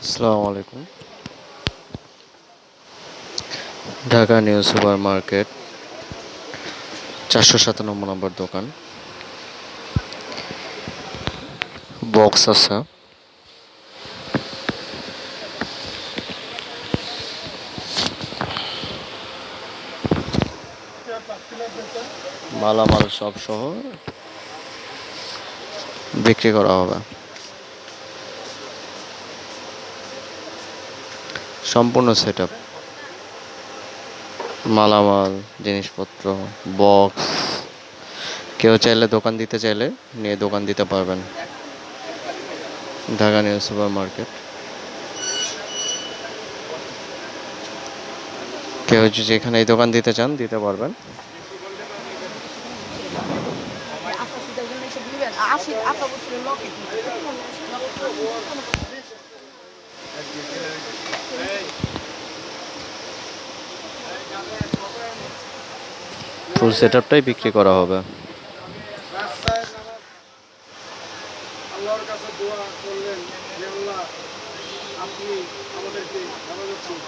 আসসালামু আলাইকুম। Dhaka new super market 497 নম্বর দোকান। বক্স আছে, মালামাল সব সহ বিক্রি করা হবে। সম্পূর্ণ সেট আপ, মালামাল, জিনিসপত্র, বক্স। কেউ চাইলে দোকান দিতে চাইলে নিয়ে দোকান দিতে পারবেন। Dhaka new super market. কেউ যদি এখানে এই দোকান দিতে চান দিতে পারবেন। ফুল সেট আপটাই বিক্রি করা হবে। আল্লাহর কাছে দোয়া করলেন যে আল্লাহ আপনি আমাদেরকে হেফাজত করুন।